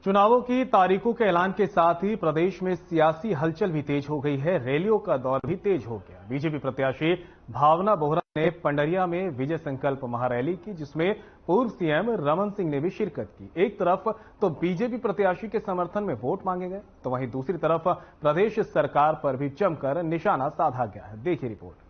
चुनावों की तारीखों के ऐलान के साथ ही प्रदेश में सियासी हलचल भी तेज हो गई है। रैलियों का दौर भी तेज हो गया। बीजेपी प्रत्याशी भावना बोहरा ने पंडरिया में विजय संकल्प महारैली की, जिसमें पूर्व सीएम रमन सिंह ने भी शिरकत की। एक तरफ तो बीजेपी प्रत्याशी के समर्थन में वोट मांगे गए, तो वहीं दूसरी तरफ प्रदेश सरकार पर भी जमकर निशाना साधा गया है। देखिए रिपोर्ट।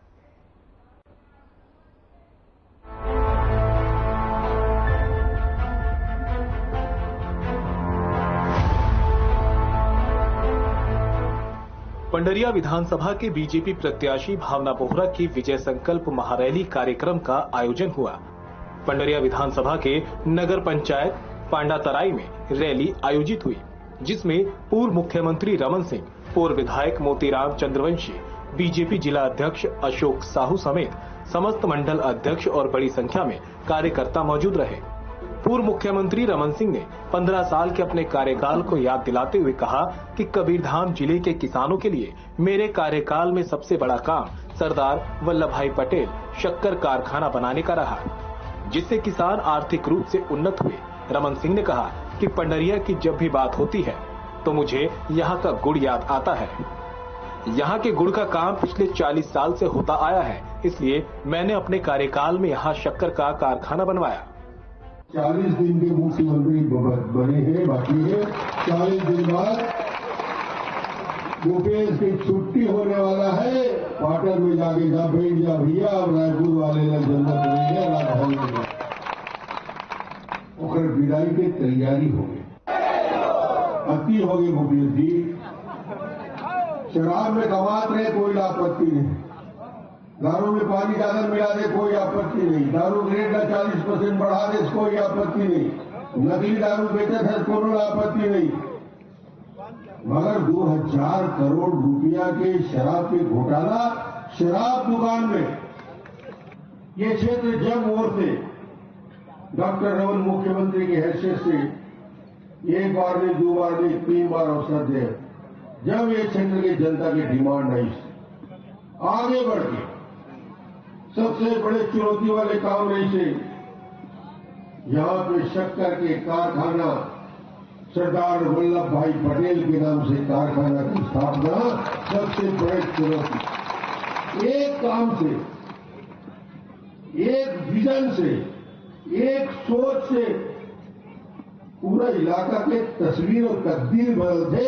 पंडरिया विधानसभा के बीजेपी प्रत्याशी भावना बोहरा की विजय संकल्प महारैली कार्यक्रम का आयोजन हुआ। पंडरिया विधानसभा के नगर पंचायत पांडातराई में रैली आयोजित हुई, जिसमें पूर्व मुख्यमंत्री रमन सिंह, पूर्व विधायक मोतीराम चंद्रवंशी, बीजेपी जिला अध्यक्ष अशोक साहू समेत समस्त मंडल अध्यक्ष और बड़ी संख्या में कार्यकर्ता मौजूद रहे। पूर्व मुख्यमंत्री रमन सिंह ने 15 साल के अपने कार्यकाल को याद दिलाते हुए कहा कि कबीरधाम जिले के किसानों के लिए मेरे कार्यकाल में सबसे बड़ा काम सरदार वल्लभ भाई पटेल शक्कर कारखाना बनाने का रहा, जिससे किसान आर्थिक रूप से उन्नत हुए। रमन सिंह ने कहा कि पंडरिया की जब भी बात होती है तो मुझे यहाँ का गुड़ याद आता है। यहाँ के गुड़ का काम पिछले 40 साल से होता आया है, इसलिए मैंने अपने कार्यकाल में यहाँ शक्कर का कारखाना बनवाया। 40 दिन के मुख्यमंत्री बने हैं, बाकी है 40 दिन बाद भूपेश की छुट्टी होने वाला है। पाटन में जाके जा बैठ जा भैया, अब रायपुर वाले ने जन्नत नहीं है, राजधानी में ओकर विदाई की तैयारी हो गई। अति हो गई भूपेश जी। शराब में कमात रहे, कोई आपत्ति नहीं। दारू में पानी ज्यादा मिला दे, कोई आपत्ति नहीं। दारू रेट का 40% बढ़ा दे, कोई आपत्ति नहीं। नकली दारू बेचे थे, कोई आपत्ति नहीं। मगर 2000 करोड़ रुपया के शराब के घोटाला शराब दुकान में, ये क्षेत्र जब मोर से डॉक्टर रमन मुख्यमंत्री की हैसियत से एक बार नहीं, 2 बार नहीं, 3 बार अवसर दे, जब ये क्षेत्र की जनता की डिमांड आई, आगे बढ़ के सबसे बड़े चुनौती वाले काम रही से यहां पे शक्कर के कारखाना सरदार वल्लभ भाई पटेल के नाम से कारखाना की स्थापना सबसे बड़ी चुनौती। एक काम से, एक विजन से, एक सोच से पूरा इलाका के तस्वीर और तकदीर बदलते,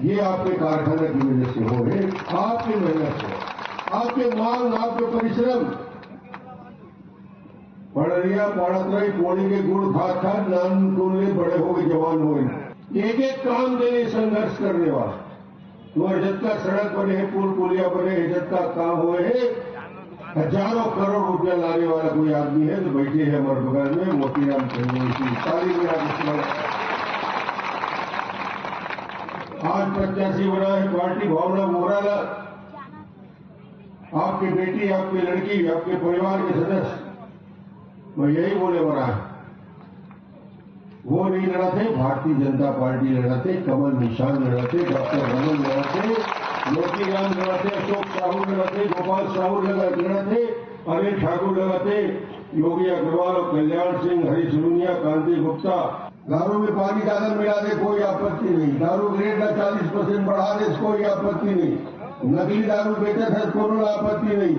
ये आपके कारखाना की वजह से हो रहे, आपकी मेहनत से, आपके मांग, आपके परिश्रम। पंडरिया पाड़ातराई पौड़ी के गुड़ खाद खाद नाम टोले बड़े हो गए, जवान हो गए। एक एक काम के लिए संघर्ष करने वाला। तो हिजत का सड़क बने हैं, पुल पुलिया बने, हिजत का काम हुए है। हजारों करोड़ रुपया लाने वाला कोई आदमी है तो बैठे हैं हमारे बगल में मोतीराम चंद्रवंशी। ताली में आज प्रत्याशी बना है पार्टी भावना बोहरा। आपकी बेटी, आपकी लड़की, आपके परिवार के सदस्य, मैं यही बोले बना है। वो नहीं लड़ा थे, भारतीय जनता पार्टी लड़ा थे, कमल निशान लड़ा थे, डॉक्टर रमन लड़ा थे, मोतीराम लड़ा थे, अशोक साहू लड़ा थे, गोपाल साहू लड़ा थे, अनिल ठाकुर लड़ा थे, योगी अग्रवाल और कल्याण सिंह, हरीश लूनिया, कांति गुप्ता। दारू में पानी ज्यादा मिला दे, कोई आपत्ति नहीं। दारू रेट का 40% बढ़ा दे, कोई आपत्ति नहीं। नकली दारू बेचे थे, कोई आपत्ति नहीं।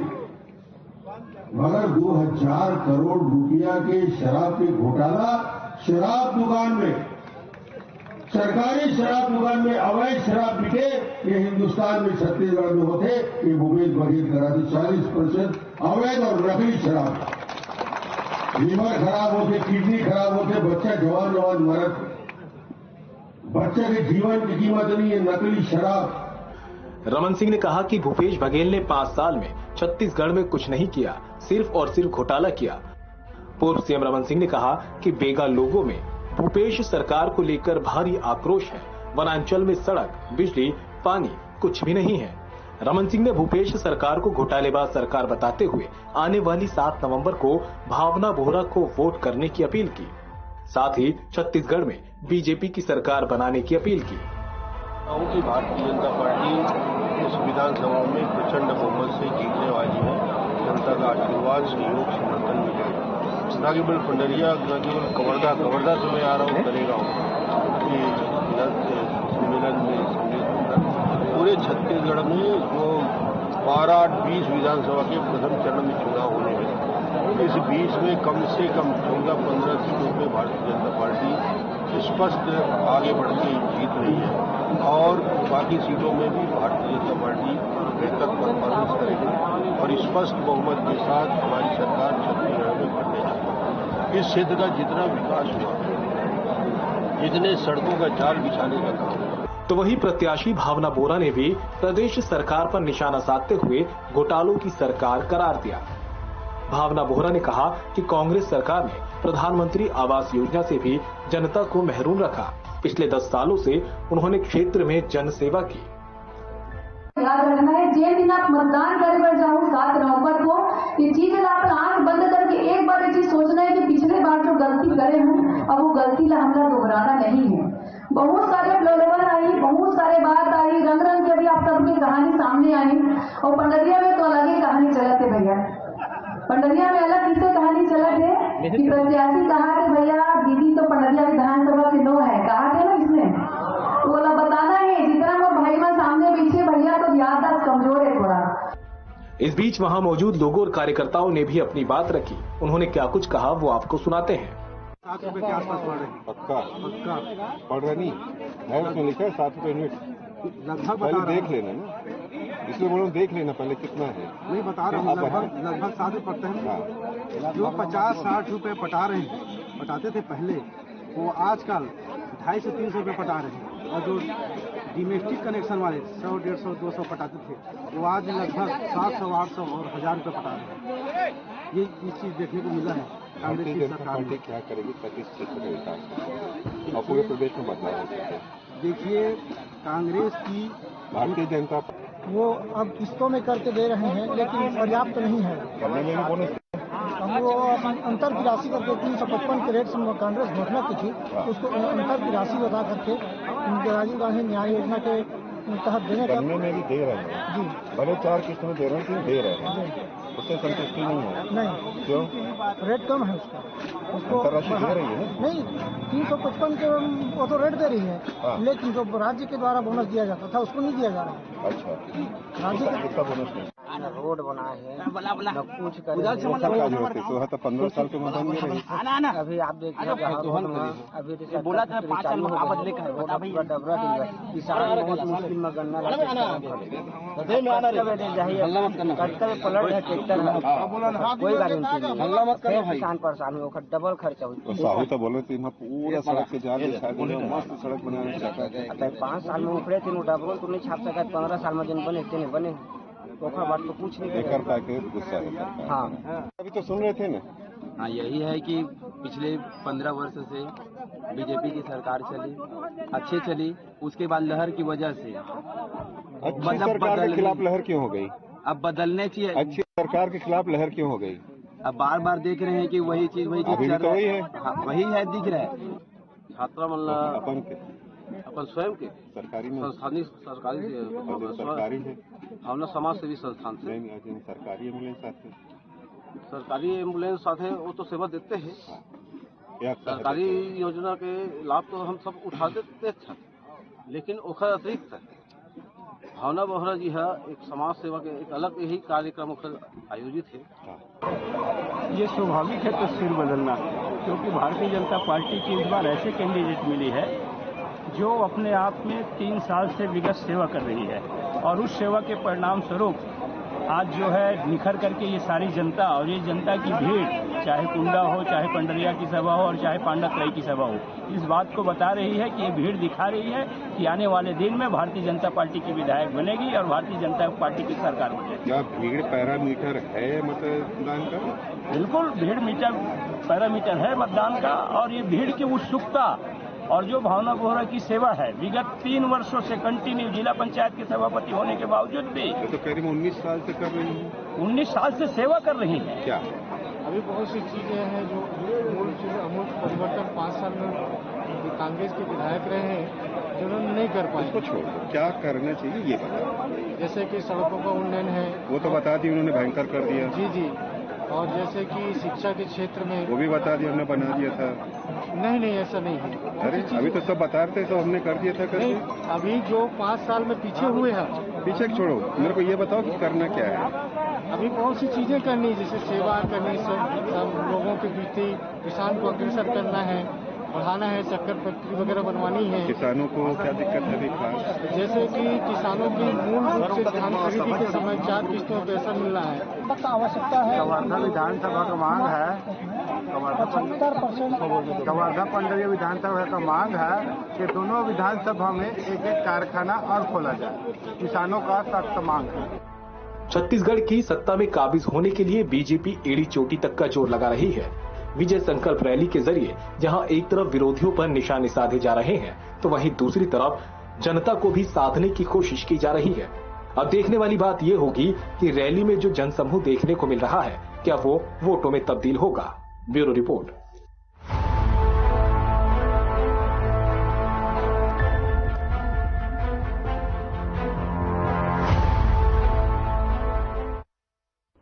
मगर 2000 करोड़ रुपया के शराब के घोटाला शराब दुकान में, सरकारी शराब दुकान में अवैध शराब बिके, ये हिंदुस्तान में छत्तीसगढ़ में होते, ये भूपेश बघेल करा दी। 40% अवैध और नकली शराब। लीवर खराब होते, किडनी खराब होते, बच्चा जवान मरत। बच्चे के जीवन की कीमत नहीं है नकली शराब। रमन सिंह ने कहा कि भूपेश बघेल ने 5 साल में छत्तीसगढ़ में कुछ नहीं किया, सिर्फ और सिर्फ घोटाला किया। पूर्व सीएम रमन सिंह ने कहा कि बेगा लोगों में भूपेश सरकार को लेकर भारी आक्रोश है। वनांचल में सड़क, बिजली, पानी कुछ भी नहीं है। रमन सिंह ने भूपेश सरकार को घोटालेबाज सरकार बताते हुए आने वाली 7 नवंबर को भावना बोहरा को वोट करने की अपील की। साथ ही छत्तीसगढ़ में बीजेपी की सरकार बनाने की अपील की। कि भारतीय जनता पार्टी इस विधानसभा में प्रचंड बहुमत से जीतने वाली है। जनता का आशीर्वाद, सहयोग, समर्थन मिलेगा। न केवल पंडरिया, न केवल कवर्धा से मैं आ रहा हूँ, करेगा हूँ कि छत्तीसगढ़ में जो 12-20 विधानसभा के प्रथम चरण में चुनाव होने हैं, इस बीच में कम से कम 14-15 सीटों पे भारतीय जनता पार्टी स्पष्ट आगे बढ़ के जीत रही है और बाकी सीटों में भी भारतीय जनता पार्टी बेहतर परफॉर्मेंस करेगी और स्पष्ट बहुमत के साथ हमारी सरकार छत्तीसगढ़ में बनने जा रही है। इस क्षेत्र का जितना विकास हुआ, जितने सड़कों का जाल बिछाने का काम, तो वही प्रत्याशी भावना बोहरा ने भी प्रदेश सरकार पर निशाना साधते हुए घोटालों की सरकार करार दिया। भावना बोहरा ने कहा कि कांग्रेस सरकार ने प्रधानमंत्री आवास योजना से भी जनता को महरूम रखा। पिछले 10 सालों से उन्होंने क्षेत्र में जनसेवा की। याद रखना है, जिस दिन आप मतदान करे पर जाओ 7 नवंबर को, ये चीज आप आंख बंद करके एक बार ये चीज सोचना है कि पिछले बार जो गलती करे हम, अब वो गलती ला हमला दोहराना नहीं है। बहुत सारे प्रलोभन आई, बहुत सारे बात आई, रंग रंग की अभी आप सबकी कहानी सामने आई और पंडरिया में तो अलग ही कहानी चलत है भैया। पंडरिया में अलग किससे कहानी चलत है कि प्रत्याशी कहा कि भैया दीदी तो पंडरिया विधानसभा के नो है, कहा थे ना इसने, तो बोला बताना है जितना वो भाई मां सामने पीछे भैया तो याददाश्त कमजोर है थोड़ा। इस बीच वहां मौजूद लोगों और कार्यकर्ताओं ने भी अपनी बात रखी। उन्होंने क्या कुछ कहा वो आपको सुनाते हैं। 7 रुपए के आसपास पड़ रहे हैं। पक्का पढ़ रहा नहीं है, उसमें लिखा है 7 रुपए यूनिट। लगभग पहले बता रहा देख लेना ना, इसलिए बोलो देख लेना पहले कितना है। नहीं बता रहा हूँ, लगभग 7 रुपए पड़ते हैं। जो 50-60 रुपए पटा रहे हैं, पटाते थे पहले, वो आजकल 250 से 300 रुपए पटा रहे हैं। और जो डोमेस्टिक कनेक्शन वाले 100, 150, 200 पटाते थे, वो आज लगभग 700, 800 और 1000 रुपए पटा रहे हैं। ये चीज देखने को मिला है। भारतीय जनता पार्टी क्या करेगी प्रदेश क्षेत्र का विकास और पूरे प्रदेश में बदलाव हो सकता है? देखिए, कांग्रेस की भारतीय जनता वो अब किस्तों में करके दे रहे हैं, लेकिन पर्याप्त नहीं है। हम वो अंतर की राशि करके 355 के रेट से कांग्रेस घोषणा की थी, उसको अंतर की राशि बता करके राजीव गांधी न्याय योजना के तहत देने का में भी दे रहे हैं जी, भले 4 किस्त में दे रहे हैं, दे रहे हैं, उससे संतुष्टि नहीं है। नहीं, क्यों? रेट कम है उसका, उसको अंतरराशि दे रही है ना? नहीं, 355 के वो तो रेट दे रही है। हाँ। लेकिन जो राज्य के द्वारा बोनस दिया जाता था उसको नहीं दिया जा रहा। अच्छा, राज्य कितना बोनस नहीं? रोड बनाए हैं, कुछ कर 15 साल के मतदान में रही। अभी आप देखिए अभी बोला था 5 साल में बदले का रोड डबरा किसान बहुत मुश्किल में गन्ना पलट है, ट्रैक्टर है, कोई गारंटी नहीं, किसान परेशान हो, डबल खर्चा हो। साहू तो बोले थे पूरा सड़क के जाल दिखा दे, मस्त सड़क बनाना चाहता है। 5 साल में उखड़े थे, डबल तो नहीं छाप सका, 15 साल में जिन बने थे बने, बात तो कुछ नहीं बेकार पाके गुस्सा है। हाँ, अभी तो सुन रहे थे ना। हाँ, यही है कि पिछले 15 वर्ष से बीजेपी की सरकार चली, अच्छी चली, उसके बाद लहर की वजह से अच्छी सरकार के खिलाफ लहर क्यों हो गई? अब बदलने चाहिए। अच्छी सरकार के खिलाफ लहर क्यों हो गई? अब बार बार देख रहे हैं कि वही चीज अभी तो वही है। हाँ, वही है, दिख रहा है। छात्रा अपन स्वयं के सरकारी में सरकारी सरकारी है, हम लोग समाज सेवी संस्थान से नहीं, सरकारी एम्बुलेंस आते, सरकारी एम्बुलेंस साथ वो तो सेवा देते हैं। हाँ। सरकारी योजना के लाभ तो हम सब उठाते थे, लेकिन ओखर अतिरिक्त भावना बोहरा जी है एक समाज सेवा के एक अलग यही कार्यक्रम आयोजित है। ये स्वाभाविक है तस्वीर बदलना, क्योंकि भारतीय जनता पार्टी की इस बार ऐसे कैंडिडेट मिली है जो अपने आप में 3 साल से विगत सेवा कर रही है और उस सेवा के परिणाम स्वरूप आज जो है निखर करके ये सारी जनता और ये जनता की भीड़, चाहे कुंडा हो, चाहे पंडरिया की सभा हो और चाहे पांडा तराई की सभा हो, इस बात को बता रही है कि ये भीड़ दिखा रही है कि आने वाले दिन में भारतीय जनता पार्टी की विधायक बनेगी और भारतीय जनता पार्टी की सरकार बनेगी। क्या भीड़ पैरामीटर है मतदान का? बिल्कुल, भीड़ मीटर पैरामीटर है मतदान का, और ये भीड़ की उत्सुकता और जो भावना बोहरा की सेवा है विगत 3 वर्षों से कंटिन्यू जिला पंचायत के सभापति होने के बावजूद भी, तो करीब 19 साल से कर रही है। 19 साल से सेवा कर रही है। क्या अभी बहुत सी चीजें हैं जो अमूल परिवर्तन 5 साल में कांग्रेस के विधायक रहे हैं जो उन्होंने नहीं कर पाए। उसको छोड़ दो, क्या करना चाहिए ये बता। जैसे कि सड़कों का उन्नयन है, वो तो बता दी उन्होंने, भयंकर कर दिया। जी, और जैसे कि शिक्षा के क्षेत्र में वो भी बता दिया, हमने बना दिया था। नहीं ऐसा नहीं है। अरे अभी तो सब बता रहे थे, तो हमने कर दिया था नहीं, अभी जो 5 साल में पीछे हुए हैं, पीछे छोड़ो, मेरे को ये बताओ कि करना क्या है। अभी बहुत सी चीजें करनी, जैसे सेवा करनी, सब लोगों के बीते किसान को अग्रसर करना है, बढ़ाना है, शक्कर फैक्ट्री वगैरह बनवानी है। किसानों को क्या दिक्कत है अभी खास? जैसे कि किसानों की मूल रूप से धान खरीदी के समय 4 किस्तों में पैसा मिलना है। आवश्यकता है। कवर्धा विधानसभा का मांग है, 75% कवर्धा पंडरिया विधानसभा का मांग है कि दोनों विधानसभा में एक कारखाना और खोला जाए। किसानों का सख्त मांग है। छत्तीसगढ़ की सत्ता में काबिज होने के लिए बीजेपी एड़ी चोटी तक का जोर लगा रही है। विजय संकल्प रैली के जरिए जहां एक तरफ विरोधियों पर निशाने साधे जा रहे हैं, तो वहीं दूसरी तरफ जनता को भी साधने की कोशिश की जा रही है। अब देखने वाली बात यह होगी कि रैली में जो जनसमूह देखने को मिल रहा है, क्या वो वोटों में तब्दील होगा। Bureau report.